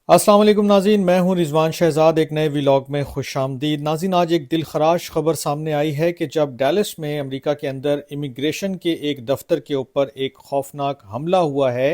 अस्सलाम वालेकुम नाज़रीन, मैं हूं रिजवान शहजाद। एक नए व्लॉग में खुश आमदीद। नाज़रीन, आज एक दिल खराश खबर सामने आई है कि जब डैलस में अमेरिका के अंदर इमिग्रेशन के एक दफ्तर के ऊपर एक खौफनाक हमला हुआ है,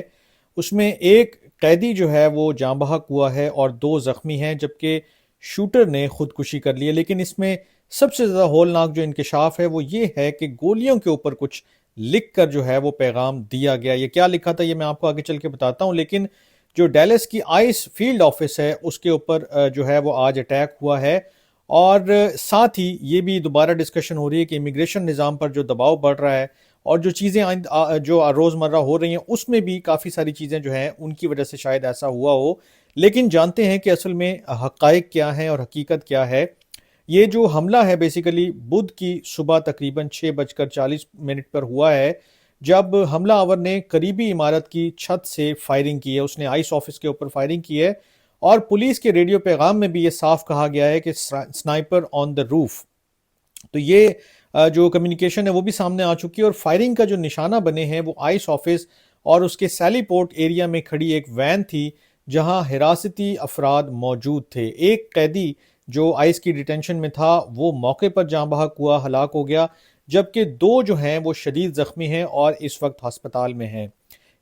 उसमें एक कैदी जो है वो जाँ बहक हुआ है और दो ज़ख्मी हैं, जबकि शूटर ने खुदकुशी कर ली है। लेकिन इसमें सबसे ज़्यादा होलनाक जो इंकशाफ है वो ये है कि गोलियों के ऊपर कुछ लिख कर जो है वो पैगाम दिया गया। ये क्या लिखा था ये मैं आपको आगे चल के बताता हूँ, लेकिन जो डेलस की आइस फील्ड ऑफिस है उसके ऊपर जो है वो आज अटैक हुआ है। और साथ ही ये भी दोबारा डिस्कशन हो रही है कि इमिग्रेशन निज़ाम पर जो दबाव बढ़ रहा है और जो चीज़ें जो रोज़मर्रा हो रही हैं उसमें भी काफ़ी सारी चीज़ें जो हैं उनकी वजह से शायद ऐसा हुआ हो। लेकिन जानते हैं कि असल में हक़ाइक़ क्या हैं और हकीकत क्या है। ये जो हमला है बेसिकली बुध की सुबह तकरीबन 6:40 पर हुआ है, जब हमलावर ने करीबी इमारत की छत से फायरिंग की है। उसने आइस ऑफिस के ऊपर फायरिंग की है और पुलिस के रेडियो पैगाम में भी ये साफ कहा गया है कि स्नाइपर ऑन द रूफ। तो ये जो कम्युनिकेशन है वो भी सामने आ चुकी है और फायरिंग का जो निशाना बने हैं वो आइस ऑफिस और उसके सैलीपोर्ट एरिया में खड़ी एक वैन थी, जहां हिरासती अफराद मौजूद थे। एक कैदी जो आइस की डिटेंशन में था वो मौके पर जाँ बहक हुआ, हलाक हो गया, जबकि दो जो हैं वो शदीद जख्मी हैं और इस वक्त अस्पताल में हैं।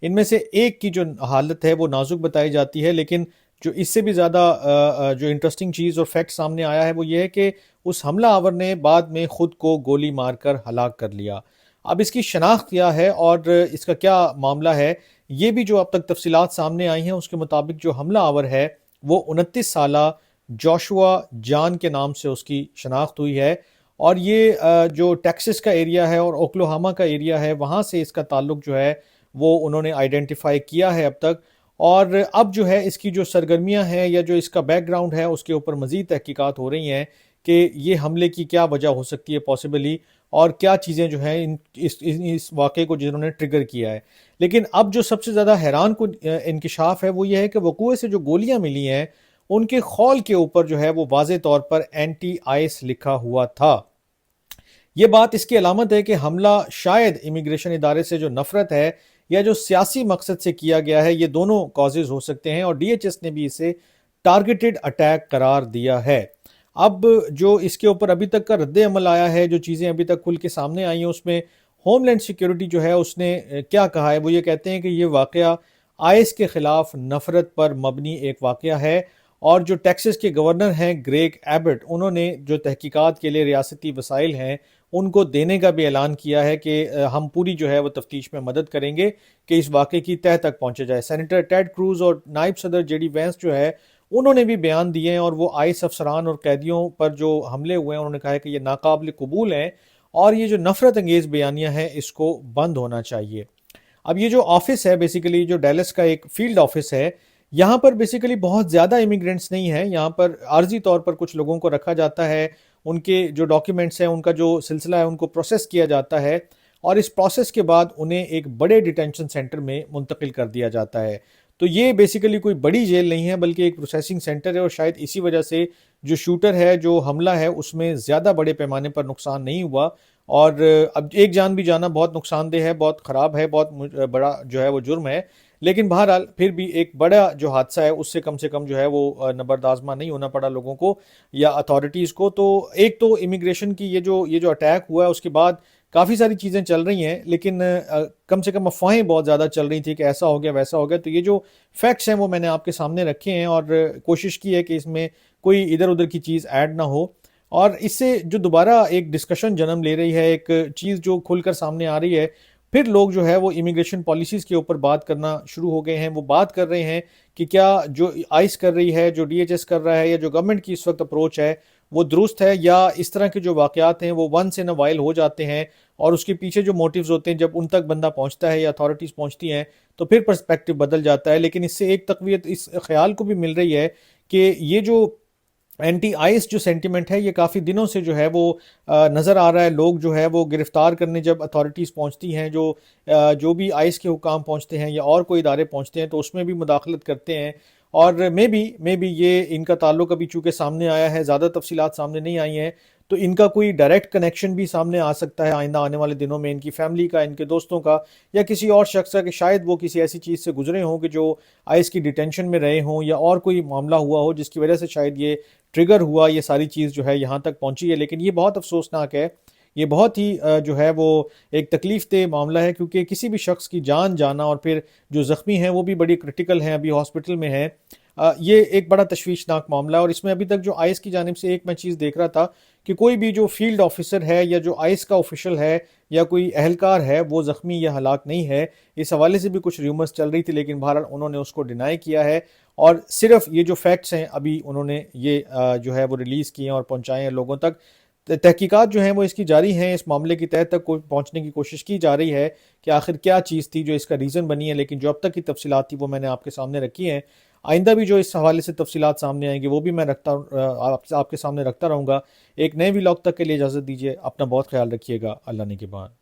इनमें से एक की जो हालत है वो नाजुक बताई जाती है, लेकिन जो इससे भी ज़्यादा जो इंटरेस्टिंग चीज़ और फैक्ट सामने आया है वो ये है कि उस हमला आवर ने बाद में खुद को गोली मारकर हलाक कर लिया। अब इसकी शनाख्त क्या है और इसका क्या मामला है, ये भी जो अब तक तफसीलात सामने आई हैं उसके मुताबिक जो हमला आवर है वो 29 साला जोशुआ जान के नाम से उसकी शनाख्त हुई है। और ये जो टेक्सास का एरिया है और ओक्लाहोमा का एरिया है वहाँ से इसका ताल्लुक जो है वो उन्होंने आइडेंटिफाई किया है अब तक। और अब जो है इसकी जो सरगर्मियां हैं या जो इसका बैकग्राउंड है उसके ऊपर मज़ीद तहकीकात हो रही हैं कि ये हमले की क्या वजह हो सकती है पॉसिबली, और क्या चीज़ें जो हैं इस वाक़े को जिन्होंने ट्रिगर किया है। लेकिन अब जो सबसे ज़्यादा हैरान कुन इंकिशाफ है वो ये है कि वक़ूए से जो गोलियां मिली हैं उनके खौल के ऊपर जो है वो वाज़े तौर पर एंटी आइस लिखा हुआ था। ये बात इसकी अलामत है कि हमला शायद इमिग्रेशन इदारे से जो नफरत है या जो सियासी मकसद से किया गया है, ये दोनों कॉजेज हो सकते हैं और डीएचएस ने भी इसे टारगेटेड अटैक करार दिया है। अब जो इसके ऊपर अभी तक का रद्द अमल आया है, जो चीज़ें अभी तक खुल के सामने आई हैं, उसमें होमलैंड सिक्योरिटी जो है उसने क्या कहा है, वो ये कहते हैं कि ये वाकया आइस के खिलाफ नफरत पर मबनी एक वाकया है। और जो टेक्सास के गवर्नर हैं ग्रेग एबट, उन्होंने जो तहकीकात के लिए रियासती वसाइल हैं उनको देने का भी ऐलान किया है कि हम पूरी जो है वो तफ्तीश में मदद करेंगे कि इस वाक़े की तह तक पहुंचा जाए। सेनेटर टेड क्रूज और नायब सदर जेडी वैंस जो है उन्होंने भी बयान दिए हैं और वो आइस अफसरान और कैदियों पर जो हमले हुए हैं उन्होंने कहा है कि ये नाकाबिल कबूल हैं और ये जो नफरत अंगेज बयानियाँ हैं इसको बंद होना चाहिए। अब ये जो ऑफिस है बेसिकली जो डेलस का एक फील्ड ऑफिस है, यहाँ पर बेसिकली बहुत ज़्यादा इमिग्रेंट्स नहीं है। यहाँ पर आर्जी तौर पर कुछ लोगों को रखा जाता है, उनके जो डॉक्यूमेंट्स हैं उनका जो सिलसिला है उनको प्रोसेस किया जाता है और इस प्रोसेस के बाद उन्हें एक बड़े डिटेंशन सेंटर में मुंतकिल कर दिया जाता है। तो ये बेसिकली कोई बड़ी जेल नहीं है बल्कि एक प्रोसेसिंग सेंटर है और शायद इसी वजह से जो शूटर है, जो हमला है, उसमें ज़्यादा बड़े पैमाने पर नुकसान नहीं हुआ। और अब एक जान भी जाना बहुत नुकसानदेह है, बहुत ख़राब है, बहुत बड़ा जो है वो जुर्म है। लेकिन बहरहाल फिर भी एक बड़ा जो हादसा है उससे कम से कम जो है वो नबरदाजमा नहीं होना पड़ा लोगों को या अथॉरिटीज़ को। तो एक तो इमिग्रेशन की ये जो अटैक हुआ है उसके बाद काफ़ी सारी चीज़ें चल रही हैं, लेकिन कम से कम अफवाहें बहुत ज़्यादा चल रही थी कि ऐसा हो गया वैसा हो गया। तो ये जो फैक्ट्स हैं वो मैंने आपके सामने रखे हैं और कोशिश की है कि इसमें कोई इधर उधर की चीज़ ऐड ना हो। और इससे जो दोबारा एक डिस्कशन जन्म ले रही है, एक चीज़ जो खुलकर सामने आ रही है, फिर लोग जो है वो इमिग्रेशन पॉलिसीज़ के ऊपर बात करना शुरू हो गए हैं। वो बात कर रहे हैं कि क्या जो आइस कर रही है, जो डीएचएस कर रहा है या जो गवर्नमेंट की इस वक्त अप्रोच है वो दुरुस्त है, या इस तरह के जो वाक़यात हैं वो वंस इन अ वाइल हो जाते हैं और उसके पीछे जो मोटिव्स होते हैं जब उन तक बंदा पहुंचता है या अथॉरिटीज़ पहुंचती हैं तो फिर पर्सपेक्टिव बदल जाता है। लेकिन इससे एक तक़वियत इस ख्याल को भी मिल रही है कि ये जो एंटी आइस जो सेंटिमेंट है ये काफ़ी दिनों से जो है वो नज़र आ रहा है। लोग जो है वो गिरफ्तार करने जब अथॉरिटीज़ पहुंचती हैं, जो भी आइस के हुकाम पहुंचते हैं या और कोई इदारे पहुंचते हैं तो उसमें भी मुदाखलत करते हैं। और मे बी ये इनका ताल्लुक अभी चूँकि सामने आया है, ज़्यादा तफसीलात सामने नहीं आई हैं, تو ان کا کوئی ڈائریکٹ کنیکشن بھی سامنے آ سکتا ہے آئندہ آنے والے دنوں میں، ان کی فیملی کا، ان کے دوستوں کا، یا کسی اور شخص کا، کہ شاید وہ کسی ایسی چیز سے گزرے ہوں کہ جو آئس کی ڈیٹینشن میں رہے ہوں، یا اور کوئی معاملہ ہوا ہو جس کی وجہ سے شاید یہ ٹریگر ہوا، یہ ساری چیز جو ہے یہاں تک پہنچی ہے۔ لیکن یہ بہت افسوسناک ہے، یہ بہت ہی جو ہے وہ ایک تکلیف دہ معاملہ ہے، کیونکہ کسی بھی شخص کی جان جانا، اور پھر جو زخمی ہیں وہ بھی بڑی کرٹیکل ہیں، ابھی ہاسپٹل میں ہیں، یہ ایک بڑا تشویشناک معاملہ ہے۔ اور اس میں ابھی تک جو آئس کی جانب سے ایک میں چیز دیکھ رہا تھا کہ کوئی بھی جو فیلڈ آفیسر ہے یا جو آئس کا آفیشل ہے یا کوئی اہلکار ہے وہ زخمی یا ہلاک نہیں ہے۔ اس حوالے سے بھی کچھ ریومرز چل رہی تھی، لیکن بہرحال انہوں نے اس کو ڈینائی کیا ہے، اور صرف یہ جو فیکٹس ہیں ابھی انہوں نے یہ جو ہے وہ ریلیز کیے ہیں اور پہنچائے ہیں لوگوں تک۔ تحقیقات جو ہیں وہ اس کی جاری ہیں، اس معاملے کی تہہ تک پہنچنے کی کوشش کی جا رہی ہے کہ آخر کیا چیز تھی جو اس کا ریزن بنی ہے، لیکن جو اب تک کی تفصیلات تھی وہ میں نے آپ کے سامنے رکھی ہیں۔ آئندہ بھی جو اس حوالے سے تفصیلات سامنے آئیں گے وہ بھی میں آپ کے سامنے رکھتا رہوں گا۔ ایک نئے ولاگ تک کے لیے اجازت دیجیے، اپنا بہت خیال رکھیے گا، اللہ نگہبان۔